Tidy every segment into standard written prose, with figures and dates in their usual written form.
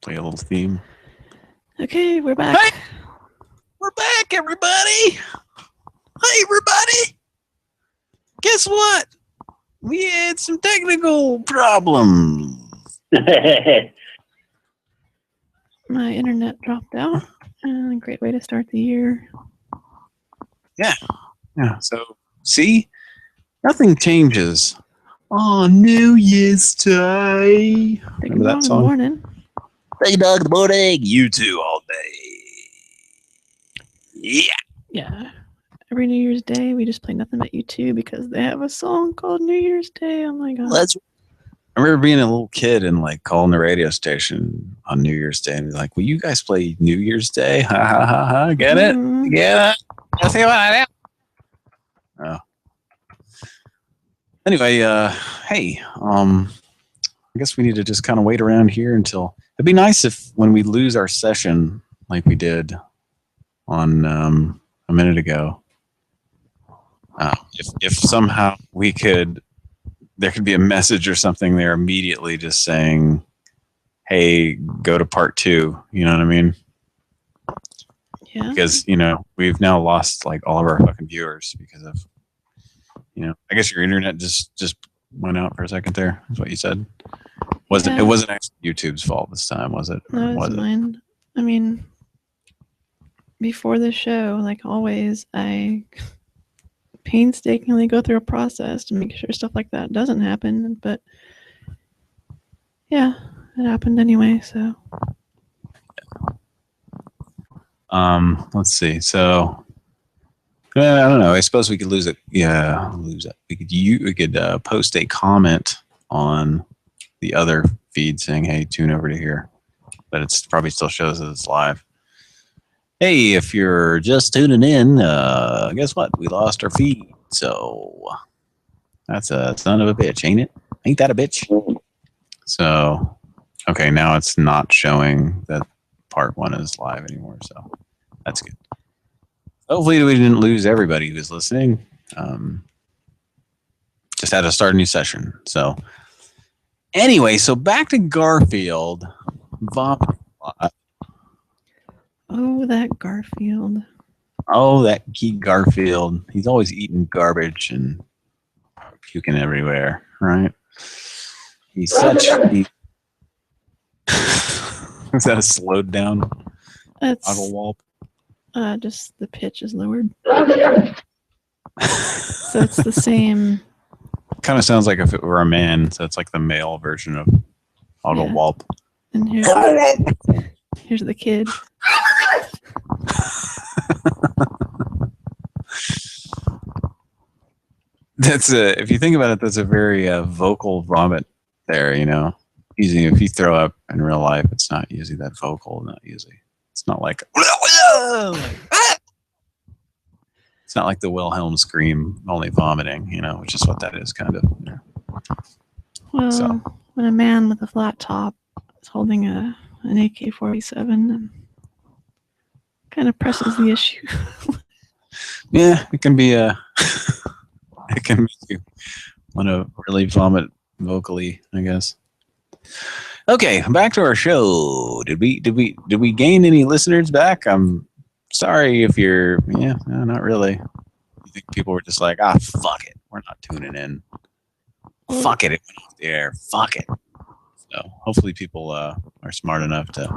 Play a little theme. Okay, we're back. Hey! We're back, everybody! Hey, everybody! Guess what? We had some technical problems. My internet dropped out. A great way to start the year. Yeah. So, see? Nothing changes on New Year's Day. Big Remember that dog in the song? morning. Big dog in the morning. You two all day. Yeah. Yeah. Every New Year's Day, we just play nothing but U2 because they have a song called New Year's Day. Oh my god. I remember being a little kid and like calling the radio station on New Year's Day and be like, "Will you guys play New Year's Day? Ha ha ha ha! Get it? Get it? You see what I do?" Oh. Anyway, hey, I guess we need to just kind of wait around here until. It'd be nice if when we lose our session, like we did on a minute ago, if somehow we could. There could be a message or something there immediately just saying, hey, go to part 2. You know what I mean? Yeah. Because, we've now lost like all of our fucking viewers because of, I guess your internet just went out for a second there. Is what you said. It wasn't actually YouTube's fault this time, was it? No, it's mine. I mean, before the show, like always, I painstakingly go through a process to make sure stuff like that doesn't happen, but yeah, it happened anyway. So let's see. So I don't know. I suppose we could lose it. Yeah, lose it. We could post a comment on the other feed saying, "Hey, tune over to here," but it's probably still shows that it's live. Hey, if you're just tuning in, guess what? We lost our feed. So that's a son of a bitch, ain't it? Ain't that a bitch? So, okay, now it's not showing that part 1 is live anymore. So that's good. Hopefully we didn't lose everybody who was listening. Just had to start a new session. So anyway, so back to Garfield. Vomiting a lot. Oh, that Garfield. Oh, that Keith Garfield. He's always eating garbage and puking everywhere, right? He's such... Is that a slowed down Ogle Wall? Just the pitch is lowered. So it's the same. Kind of sounds like if it were a man, so it's like the male version of Ogle Wallp. And here's the kid. If you think about it, that's a very vocal vomit there, Usually if you throw up in real life, it's not usually that vocal, it's not like it's not like the Wilhelm scream, only vomiting, which is what that is kind of. Well, when a man with a flat top is holding an AK-47, kind of presses the issue. Yeah, it can be it can make you want to really vomit vocally, I guess. Okay, back to our show. Did we gain any listeners back? I'm sorry if you're no, not really. You think people were just like, fuck it, we're not tuning in. Fuck it, it went off the air. Fuck it. So hopefully people are smart enough to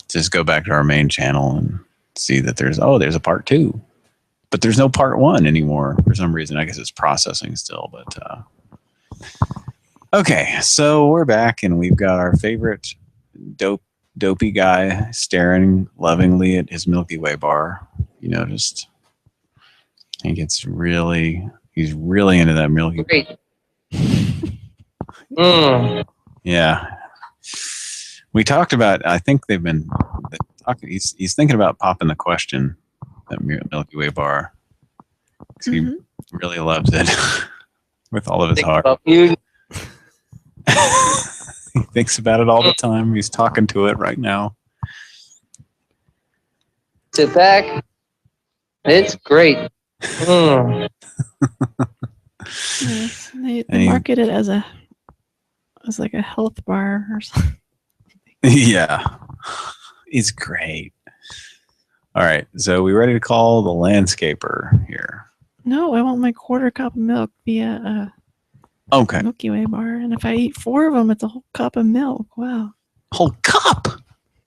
just go back to our main channel and see that there's a part 2. But there's no part 1 anymore for some reason. I guess it's processing still, but okay, so we're back and we've got our favorite dopey guy staring lovingly at his Milky Way bar. Just I think he's really into that Milky Way. Yeah. We talked about, I think they've been talking, he's thinking about popping the question at Milky Way bar. He really loves it with all of his heart. He thinks about it all the time. He's talking to it right now. Sit back. It's great. Yes, they market it as like a health bar or something. Yeah. He's great. All right. So we ready to call the landscaper here? No, I want my quarter cup of milk via Okay. a Milky Way bar. And if I eat 4 of them, it's a whole cup of milk. Wow. Whole cup.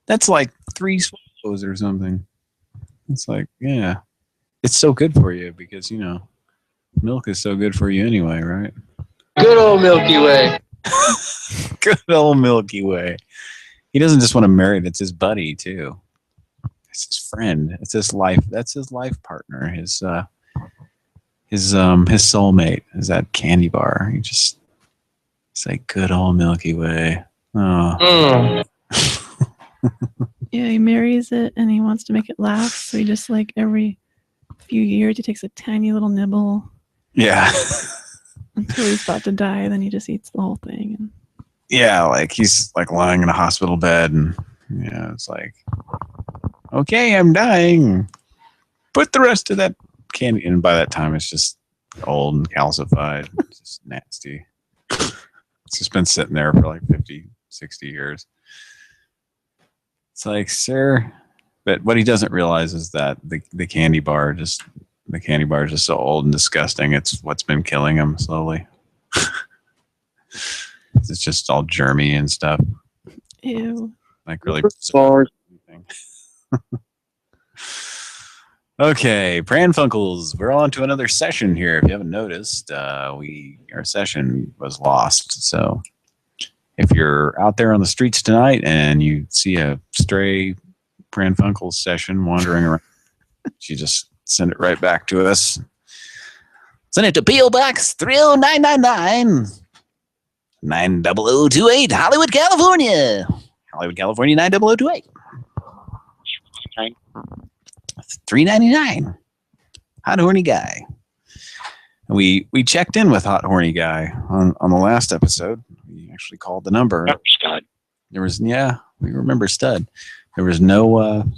That's like 3 swallows or something. It's like, yeah. It's so good for you because, you know, milk is so good for you anyway, right? Good old Milky Way. Good old Milky Way. He doesn't just want to marry it, it's his buddy too. It's his friend. It's his life. That's his life partner. His soulmate is that candy bar. It's like good old Milky Way. Oh. Yeah, he marries it and he wants to make it last. So he just like every few years he takes a tiny little nibble Yeah. until he's about to die. Then he just eats the whole thing. And Yeah, like he's like lying in a hospital bed and yeah, it's like, okay, I'm dying. Put the rest of that candy, and by that time it's just old and calcified. It's just nasty. It's just been sitting there for like 50, 60 years. It's like, sir, but what he doesn't realize is that the candy bar is just so old and disgusting. It's what's been killing him slowly. It's just all germy and stuff. ew. Like really. Bars. Okay, Pran Funkels, we're on to another session here. If you haven't noticed, our session was lost. So if you're out there on the streets tonight and you see a stray Pran Funkels session wandering around, you just send it right back to us. Send it to P.O. Box 30999 90028, Hollywood, California. Hollywood, California 90028. $3.99. Hot horny guy. And we checked in with hot horny guy on the last episode. We actually called the number. Stud. There was we remember Stud. There was no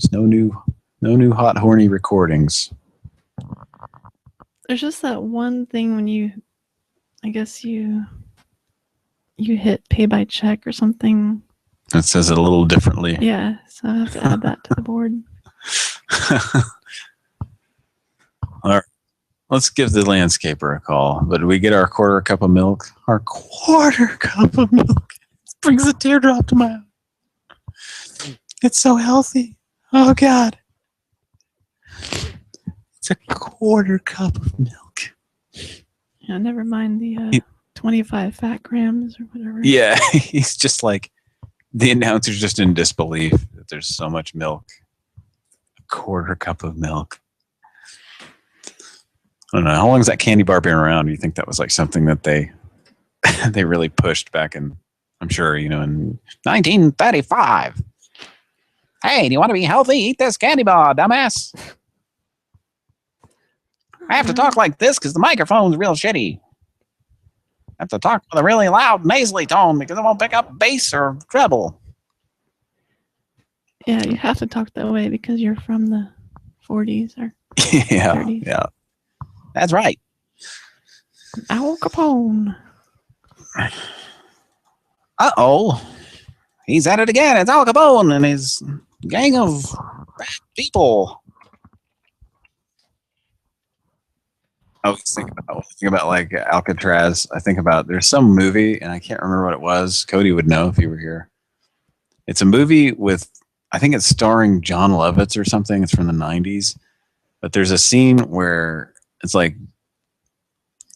new hot horny recordings. There's just that one thing when you hit pay by check or something. It says it a little differently. Yeah, so I have to add that to the board. All right. Let's give the landscaper a call. But we get our quarter cup of milk. Our quarter cup of milk. It brings a teardrop to my eye. It's so healthy. Oh, God. It's a quarter cup of milk. Yeah, never mind the 25 fat grams or whatever. Yeah, he's just like, the announcer's just in disbelief that there's so much milk. A quarter cup of milk. I don't know. How long has that candy bar been around? Do you think that was like something that they they really pushed back in, I'm sure, in 1935? Hey, do you want to be healthy? Eat this candy bar, dumbass. I have to talk like this because the microphone's real shitty. I have to talk with a really loud nasally tone because it won't pick up bass or treble. Yeah, you have to talk that way because you're from the 40s or Yeah, 30s. yeah. That's right. Al Capone. Uh-oh. He's at it again. It's Al Capone and his gang of bad people. I was thinking about like Alcatraz. I think about there's some movie and I can't remember what it was. Cody would know if he were here. It's a movie with, I think it's starring John Lovitz or something. It's from the 90s. But there's a scene where it's like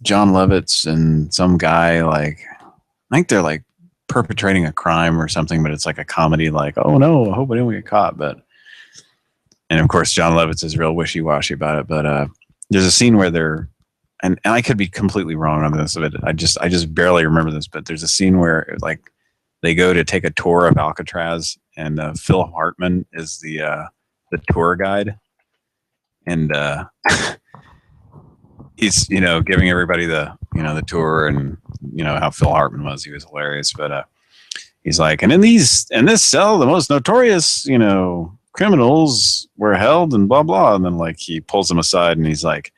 John Lovitz and some guy, like, I think they're like perpetrating a crime or something, but it's like a comedy, like, oh no, I hope I don't get caught. And of course, John Lovitz is real wishy-washy about it. But there's a scene where they're, and I could be completely wrong on this, but I just barely remember this. But there's a scene where like they go to take a tour of Alcatraz, and Phil Hartman is the tour guide, and he's giving everybody the the tour, and how Phil Hartman was. He was hilarious, but he's like, and in this cell, the most notorious criminals were held, and blah blah. And then like he pulls them aside, and he's like,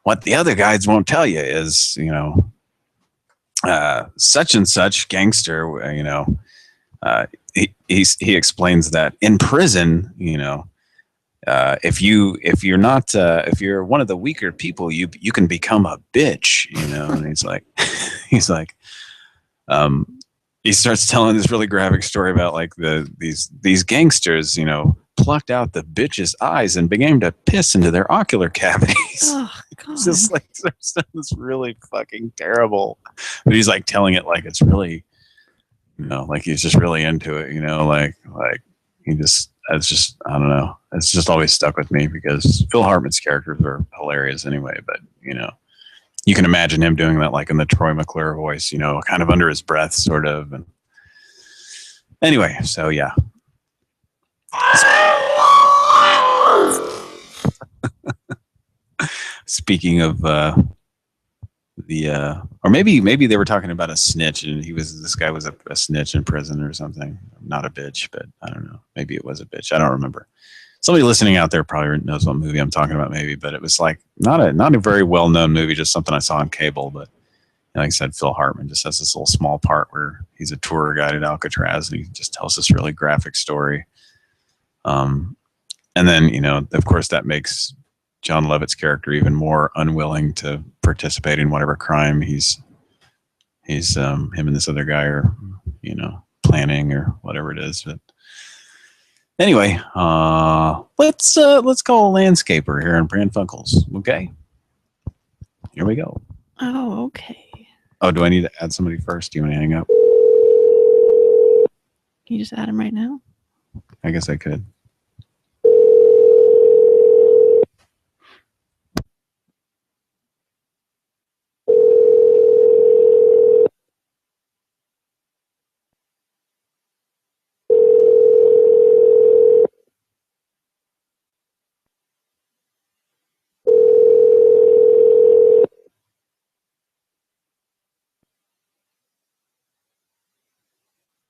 what the other guides won't tell you is such and such gangster he explains that in prison, if you're one of the weaker people, you can become a bitch, And he's like, he starts telling this really graphic story about like these gangsters, plucked out the bitch's eyes and began to piss into their ocular cavities. Oh God! It's just like this really fucking terrible. But he's like telling it like it's really, like he's just really into it, like he just. It's just, I don't know. It's just always stuck with me because Phil Hartman's characters are hilarious anyway. But you can imagine him doing that like in the Troy McClure voice, kind of under his breath, sort of. And anyway, so yeah. Speaking of or maybe they were talking about a snitch, and this guy was a snitch in prison or something. Not a bitch, but I don't know. Maybe it was a bitch. I don't remember. Somebody listening out there probably knows what movie I'm talking about, maybe. But it was like not a very well known movie, just something I saw on cable. But like I said, Phil Hartman just has this little small part where he's a tour guide at Alcatraz, and he just tells this really graphic story. And then of course, that makes John Lovett's character even more unwilling to participate in whatever crime he's him and this other guy are planning or whatever it is. But anyway, let's call a landscaper here in Pran Funkels. Okay, here we go. Oh, okay. Oh, do I need to add somebody first? Do you want to hang up? Can you just add him right now? I guess I could.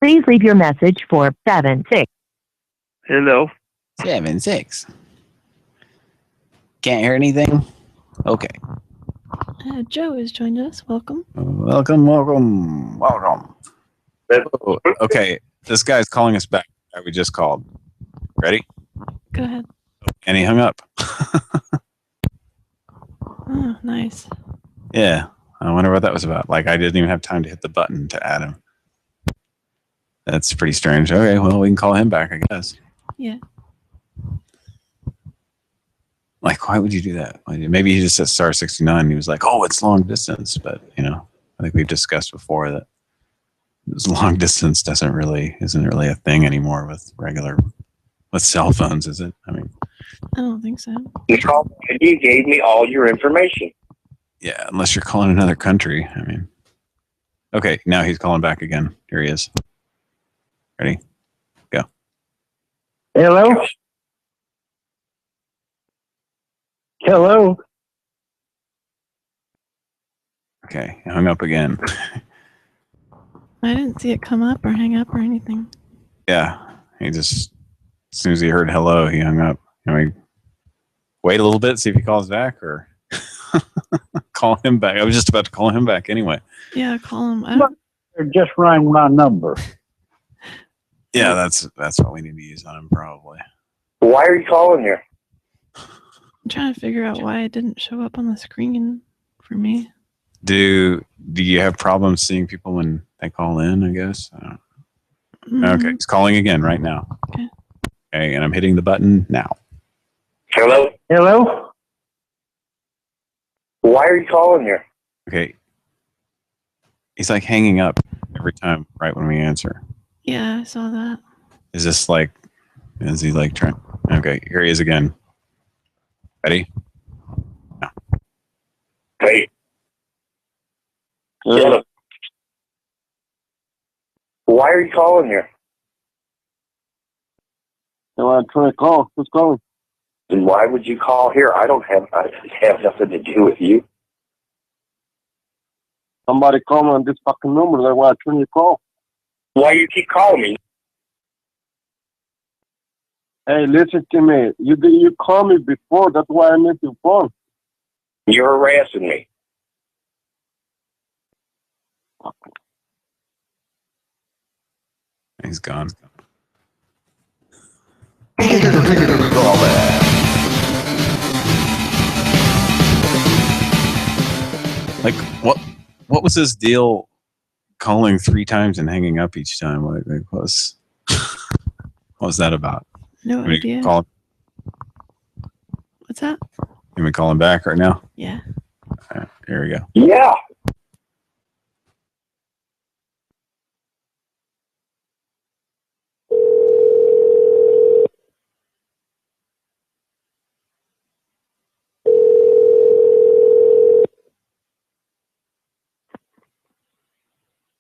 Please leave your message for 7-6. Hello. 7-6. Can't hear anything? Okay. Joe has joined us. Welcome. Welcome. Oh, okay, this guy's calling us back. We just called. Ready? Go ahead. And he hung up. Oh, nice. Yeah. I wonder what that was about. Like, I didn't even have time to hit the button to add him. That's pretty strange. Okay, well, we can call him back, I guess. Yeah. Like, why would you do that? Maybe he just said star 69 and he was like, oh, it's long distance. But, I think we've discussed before that long distance isn't really a thing anymore with cell phones, is it? I mean, I don't think so. You called me and you gave me all your information. yeah, unless you're calling another country. I mean, okay, now he's calling back again. Here he is. Ready? Go. Hello? Hello? Okay, he hung up again. I didn't see it come up or hang up or anything. Yeah, he just, as soon as he heard hello, he hung up. Can we wait a little bit, see if he calls back, or call him back? I was just about to call him back anyway. Yeah, call him. Just rang my number. Yeah, that's what we need to use on him, probably. Why are you calling here? I'm trying to figure out why it didn't show up on the screen for me. Do you have problems seeing people when they call in, I guess? Okay, he's calling again right now. Okay. Okay, and I'm hitting the button now. Hello? Hello? Why are you calling here? Okay. He's like hanging up every time right when we answer. Yeah, I saw that. Is this like, is he like trying? Okay, here he is again. Ready? Hey. Hello. Why are you calling here? So I try to call. Who's calling? And why would you call here? I have nothing to do with you. Somebody call me on this fucking number. That's why I turn your call. Why you keep calling me? Hey, listen to me. You called me before. That's why I missed your phone. You're harassing me. He's gone. Like what was his deal calling 3 times and hanging up each time? Like what was that about? No idea. Call, What's that? you want call him back right now? Yeah. All right, here we go. Yeah.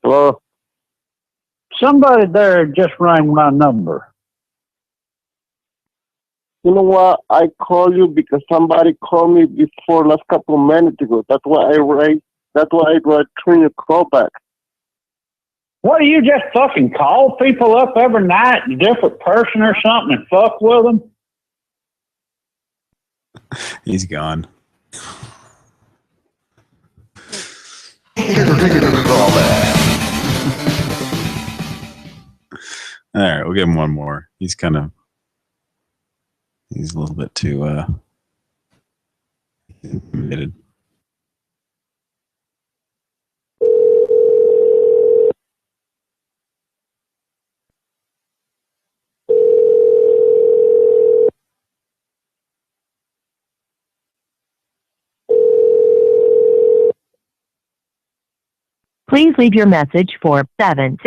Hello? Somebody there just rang my number. You know what? I call you because somebody called me before last couple of minutes ago. That's why I return your call back. What do you just fucking call people up every night, a different person or something, and fuck with them? He's gone. All right, we'll give him one more. He's a little bit too committed. Please leave your message for 7.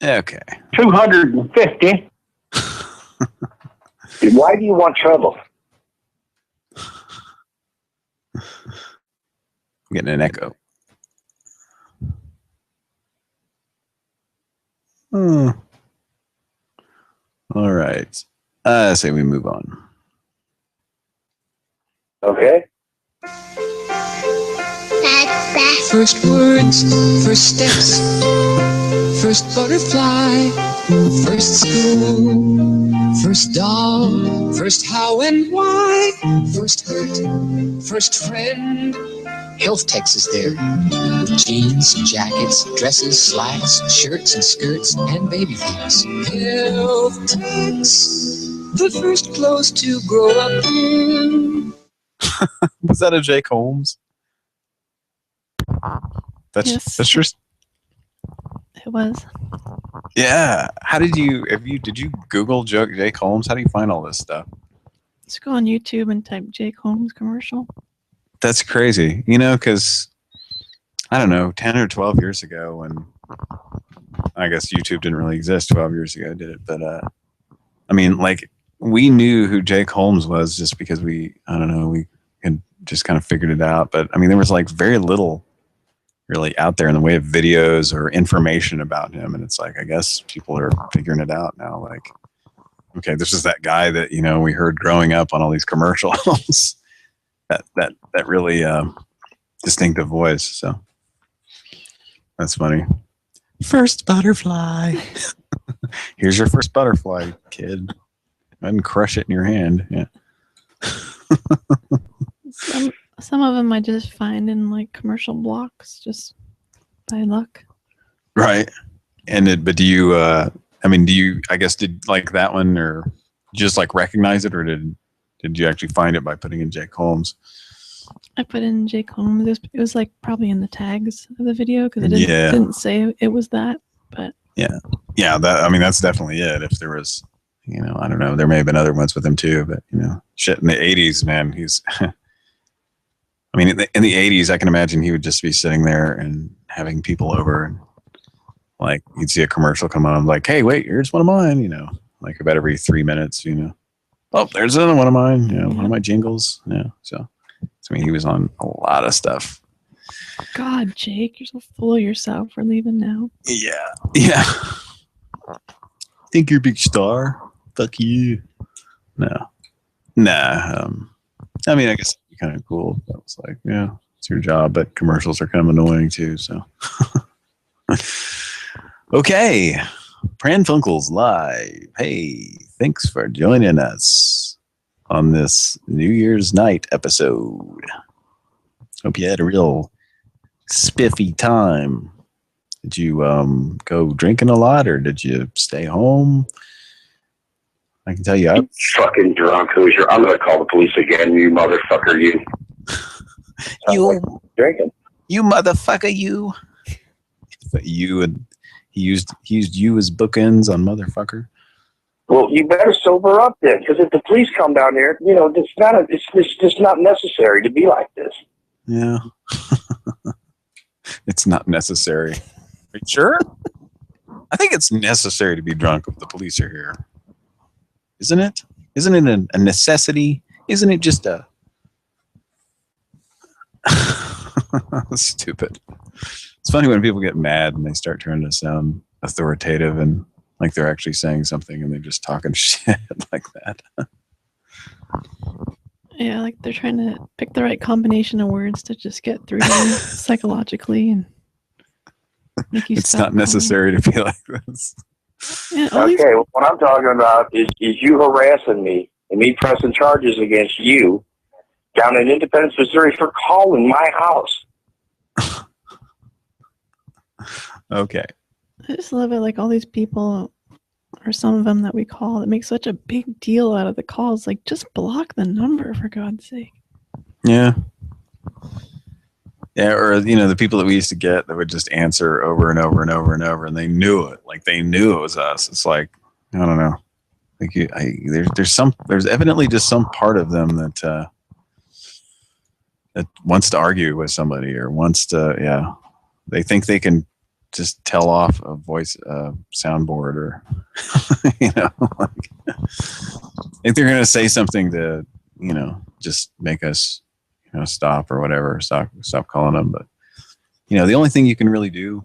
Okay. 250. Why do you want trouble? I'm getting an echo. All right. I say we move on. Okay. First words, first steps, first butterfly, first school, first doll, first how and why, first hurt, first friend. Health techs is there. Jeans, jackets, dresses, slacks, shirts and skirts, and baby things. Health techs, the first clothes to grow up in. Was that a Jake Holmes? Yes. That's just It was. yeah. How did you Google Jake Holmes? How do you find all this stuff? Just go on YouTube and type Jake Holmes commercial. That's crazy. Because I don't know, 10 or 12 years ago when I guess YouTube didn't really exist 12 years ago, did it? But I mean, like we knew who Jake Holmes was just because we had just kind of figured it out. But I mean, there was like very little really out there in the way of videos or information about him. And it's like, I guess people are figuring it out now. Like, okay, this is that guy that, we heard growing up on all these commercials, that really distinctive voice. So that's funny. First butterfly. Here's your first butterfly, kid. Go ahead and crush it in your hand. Yeah. Some of them I just find in like commercial blocks just by luck. Right. But do you, I guess did like that one or just like recognize it or did you actually find it by putting in Jake Holmes? I put in Jake Holmes. It was like probably in the tags of the video because it didn't say it was that, but yeah. That's definitely it. If there was, I don't know, there may have been other ones with him too, but shit in the 80s, man, he's, in the 80s, I can imagine he would just be sitting there and having people over and like you'd see a commercial come on, like, hey, wait, here's one of mine, like about every 3 minutes, oh, there's another one of mine, one of my jingles. Yeah. So, he was on a lot of stuff. God, Jake, you're so full of yourself. We're leaving now. Yeah. Yeah. Think you're a big star? Fuck you. No. Nah. I guess it'd be kind of cool. That was like, yeah, it's your job, but commercials are kind of annoying too. So, okay, Pran Funkels live. Hey, thanks for joining us on this New Year's night episode. Hope you had a real spiffy time. Did you go drinking a lot, or did you stay home? I can tell you, You fucking drunk Hoosier. I'm gonna call the police again, you motherfucker, you. Drinking. You motherfucker, you. You and he used you as bookends on motherfucker. Well, you better sober up then, because if the police come down here, you know, it's just not necessary to be like this. Yeah. It's not necessary. Are you sure? I think it's necessary to be drunk if the police are here. Isn't it? Isn't it a necessity? Isn't it just a... Stupid. It's funny when people get mad and they start trying to sound authoritative and like they're actually saying something and they're just talking shit like that. Yeah, like they're trying to pick the right combination of words to just get through to you psychologically and make you It's stop not necessary to be like this. Yeah, all these- Okay, well, what I'm talking about is you harassing me and me pressing charges against you down in Independence, Missouri for calling my house. Okay. I just love it. Like all these people, or some of them that we call, that make such a big deal out of the calls. Like, just block the number for God's sake. Yeah. Yeah, or you know, the people that we used to get that would just answer over and over and over and over, and they knew it. Like they knew it was us. It's like, I don't know. Like there's evidently just some part of them that that wants to argue with somebody or wants to, they think they can just tell off a voice soundboard or you know, like if they're gonna say something to, you know, just make us, you know, stop or whatever, stop calling them. But you know, the only thing you can really do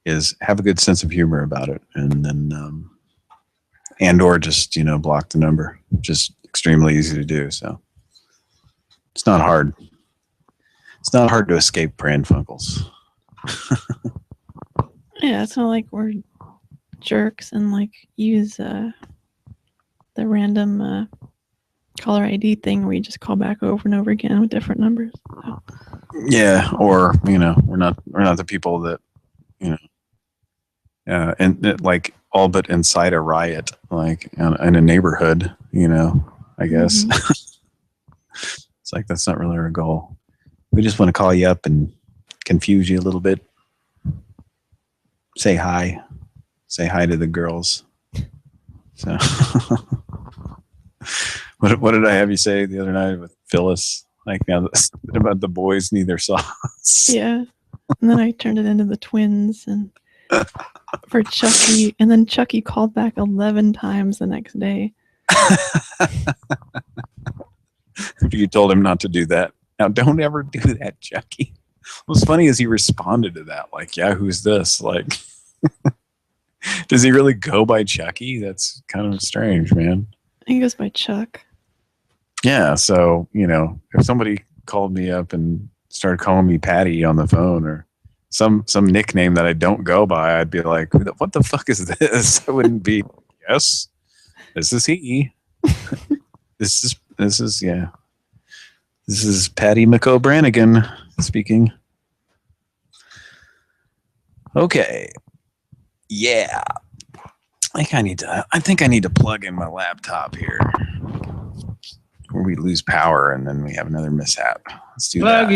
is have a good sense of humor about it, and then and or just, you know, block the number. Just extremely easy to do. So it's not hard. It's not hard to escape Pran Funkels. Yeah, it's not like we're jerks and like use the random caller ID thing where you just call back over and over again with different numbers. So. Yeah, or you know, we're not the people that, you know, and like all but incite a riot, like in a neighborhood, you know. I guess it's like that's not really our goal. We just want to call you up and confuse you a little bit. Say hi to the girls. So, what did I have you say the other night with Phyllis? Like now about the boys need their sauce. Yeah, and then I turned it into the twins and for Chucky, and then Chucky called back 11 times the next day. You told him not to do that. Now, don't ever do that, Chucky. What's funny is he responded to that like, yeah, who's this? Like, does he really go by Chucky? That's kind of strange, man. He goes by Chuck. Yeah, so, you know, if somebody called me up and started calling me Patty on the phone or some nickname that I don't go by, I'd be like, what the fuck is this? I wouldn't be, yes, this is he. This is yeah. This is Patty McO'Branigan speaking. Okay. Yeah. I think I need to plug in my laptop here. Or we lose power and then we have another mishap. Let's do that.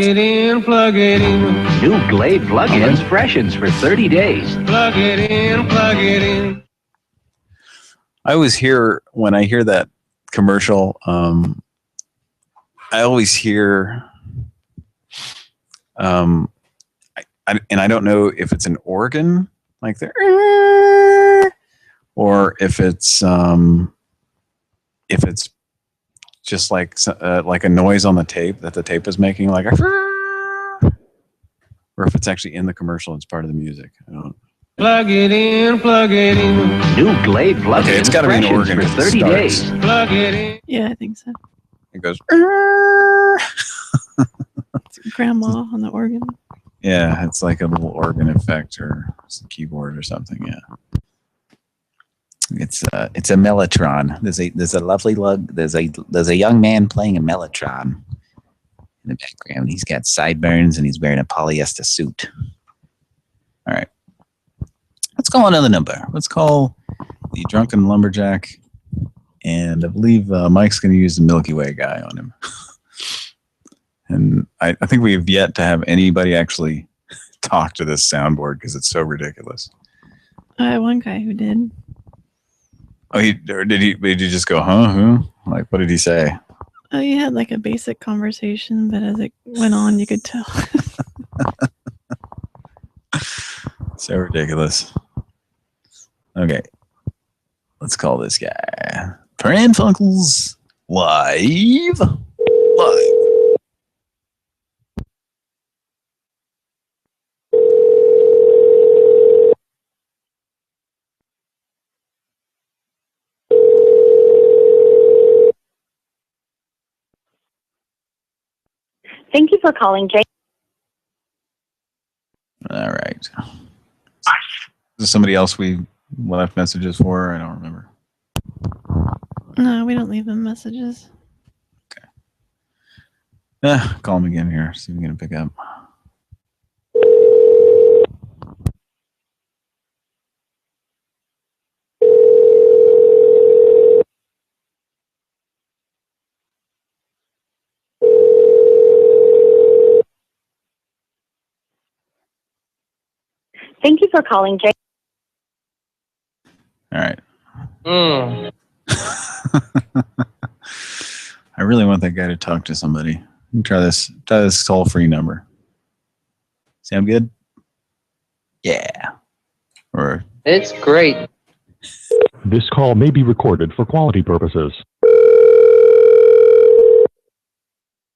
Plug it in. New Glade plug-ins freshens for 30 days. Plug it in. I always hear, when I hear that commercial, I always hear, and I don't know if it's an organ, like the, or if it's just like a noise on the tape that the tape is making, like a, or if it's actually in the commercial, it's part of the music. I don't. Plug it in. New Glade plug-ins Okay, it's got to be an organ for if it 30 starts. days. Plug it in. Yeah, I think so. It goes. It's grandma on the organ. Yeah, it's like a little organ effect or some keyboard or something. Yeah, it's a mellotron. There's a lovely lug. There's a young man playing a mellotron in the background. He's got sideburns and he's wearing a polyester suit. All right. Let's call another number. Let's call the drunken lumberjack. And I believe Mike's going to use the Milky Way guy on him. And I think we have yet to have anybody actually talk to this soundboard because it's so ridiculous. I had one guy who did. Oh, did he just go, huh? Who? Like, what did he say? Oh, you had like a basic conversation, but as it went on, you could tell. So ridiculous. Okay. Let's call this guy Pran Funkels live. Thank you for calling J. All right. Is there somebody else we left messages for? I don't remember. No, we don't leave them messages. Call him again here. See if we can pick up. Thank you for calling J. All right. I really want that guy to talk to somebody. Let me try this toll-free number. Sound good? Yeah. Or It's great. This call may be recorded for quality purposes.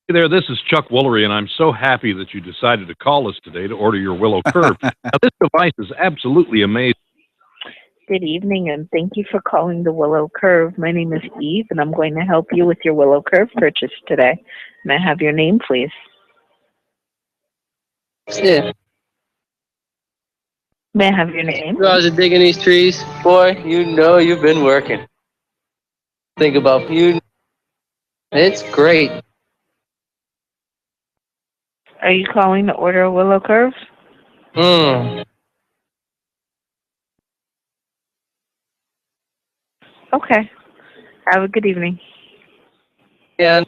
Hey there, this is Chuck Woolery, and I'm so happy that you decided to call us today to order your Willow Curve. Now, this device is absolutely amazing. Good evening, and thank you for calling the Willow Curve. My name is Eve, and I'm going to help you with your Willow Curve purchase today. May I have your name, please? Yeah. May I have your name? You guys are digging these trees, boy. You know you've been working. Think about you. It's great. Are you calling to order a Willow Curve? Okay. Have a good evening. Yeah.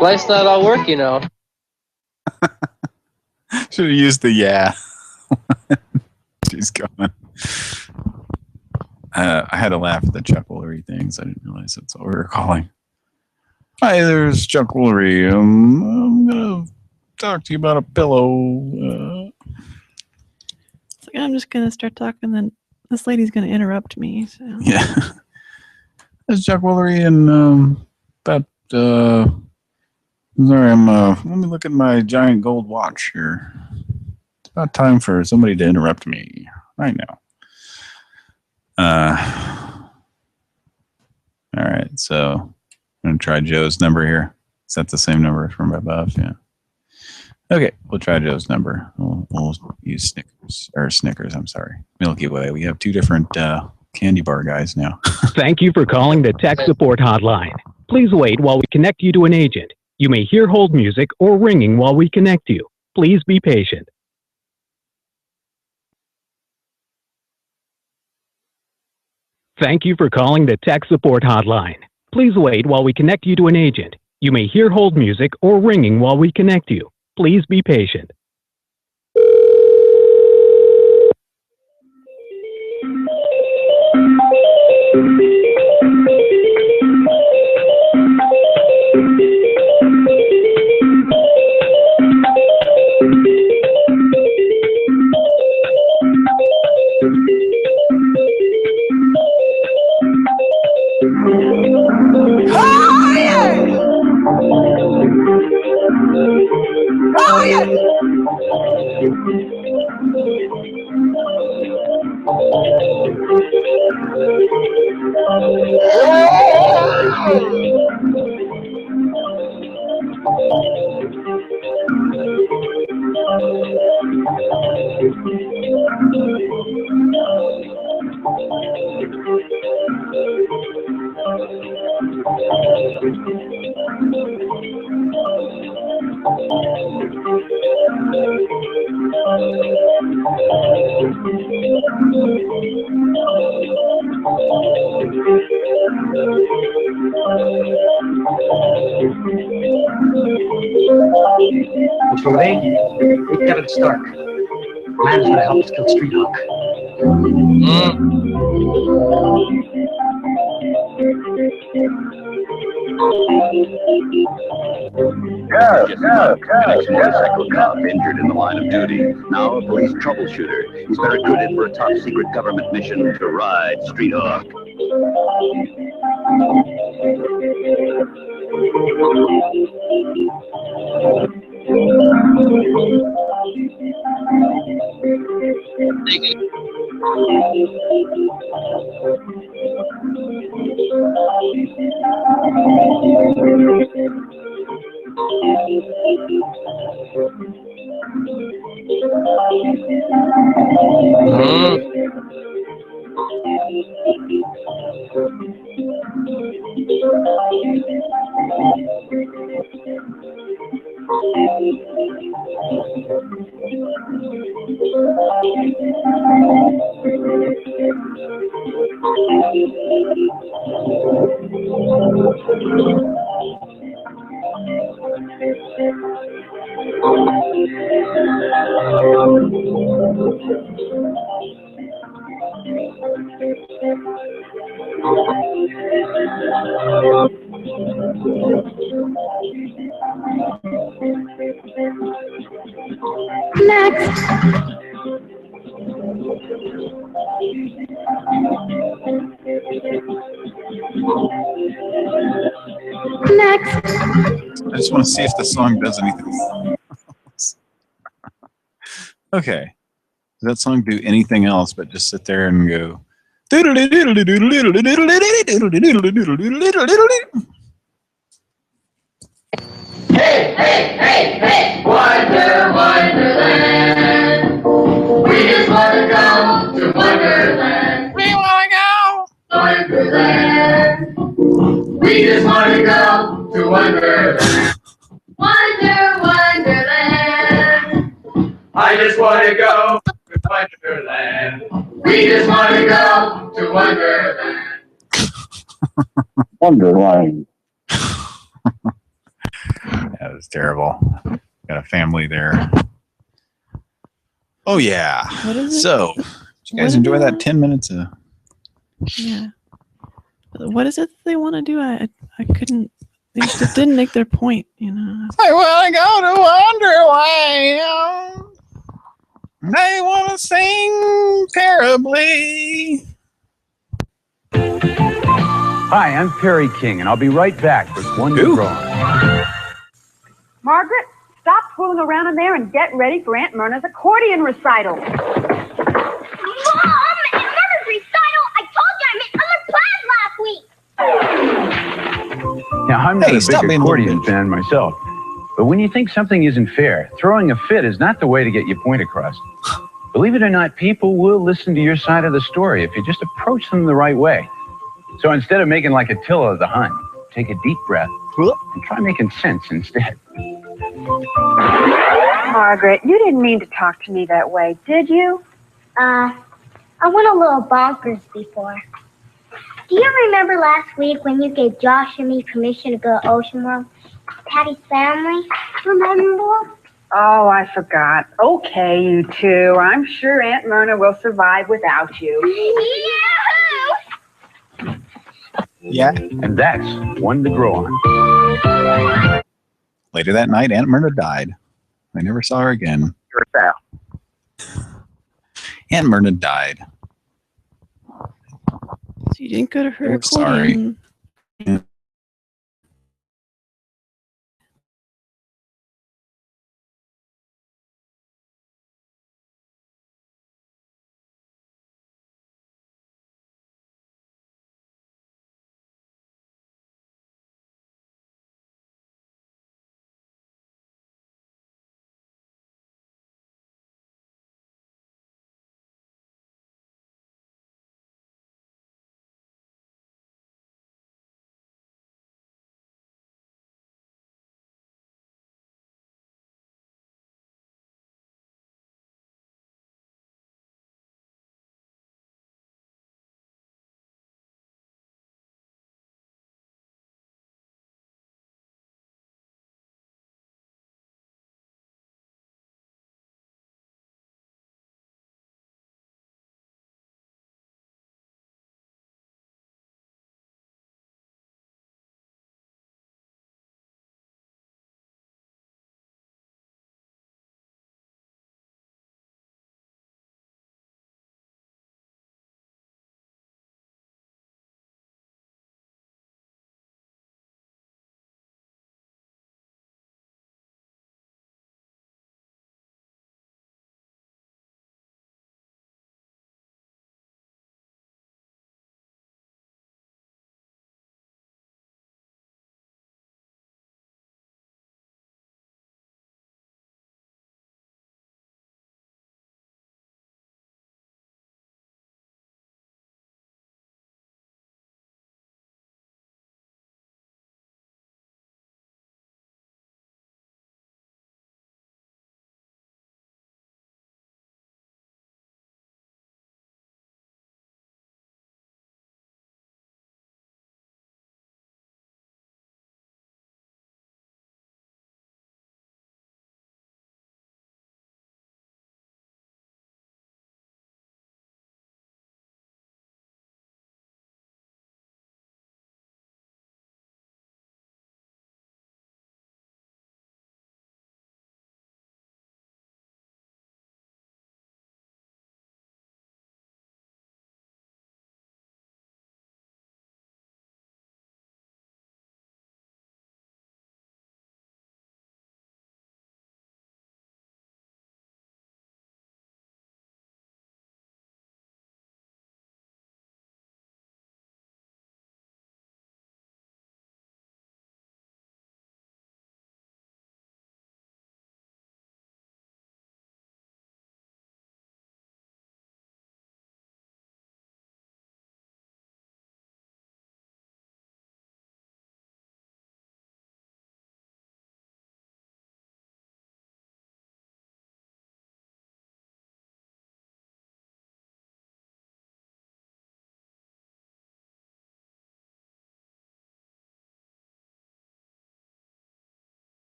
Life's not all work, you know. should have used the yeah. She's going. I had to laugh at the Chuck Woolery things. I didn't realize that's what we were calling. Hi, there's Chuck Woolery. I'm gonna talk to you about a pillow. It's like, I'm just gonna start talking, then this lady's gonna interrupt me. So. Yeah. This is Chuck Woolery, and sorry, let me look at my giant gold watch here. It's about time for somebody to interrupt me right now. All right, so I'm gonna try Joe's number here. Is that the same number from above? Yeah. Okay, we'll try Joe's number. We'll use Snickers. I'm sorry, Milky Way. We have two different candy bar guys now. Thank you for calling the tech support hotline. Please wait while we connect you to an agent. You may hear hold music or ringing while we connect you. Please be patient. Thank you for calling the tech support hotline. Please wait while we connect you to an agent. You may hear hold music or ringing while we connect you. Please be patient. Judy, Captain Stark. Man is going to help us kill Street Hawk. Motorcycle cop injured in the line of duty. Now a police troubleshooter. He's been recruited for a top secret government mission to ride Street Hawk. I just want to see if the song does anything. Okay. Does that song do anything else but just sit there and go? Hey, hey, hey, hey, Wonderland. We just want to go to Wonderland. We want to go Wonderland. We just want to go to Wonderland. Wonderland. I just want to go to Wonderland. We just want to go to Wonderland. Wonderland. That was terrible. Got a family there. Oh yeah. What is it? So, did you guys enjoy that 10 minutes of? Yeah. What is it they want to do? I couldn't. They just didn't make their point. You know. I want to go to Wonderland. They want to sing terribly. Hi, I'm Perry King, and I'll be right back with one new drawing. Margaret, stop fooling around in there and get ready for Aunt Myrna's accordion recital. Mom! Aunt Myrna's recital! I told you I missed other plans last week! Now, I'm not Hey, a stop big being accordion fan myself, but when you think something isn't fair, throwing a fit is not the way to get your point across. Believe it or not, people will listen to your side of the story if you just approach them the right way. So instead of making like Attila the Hun, take a deep breath and try making sense instead. Margaret, you didn't mean to talk to me that way, did you? I went a little bonkers before. Do you remember last week when you gave Josh and me permission to go to Ocean World? Patty's family? Remember? Oh, I forgot. Okay, you two. I'm sure Aunt Myrna will survive without you. Yeah. And that's one to grow on. Later that night, Aunt Myrna died. I never saw her again. Aunt Myrna died. So you didn't go to her I'm sorry. accordion.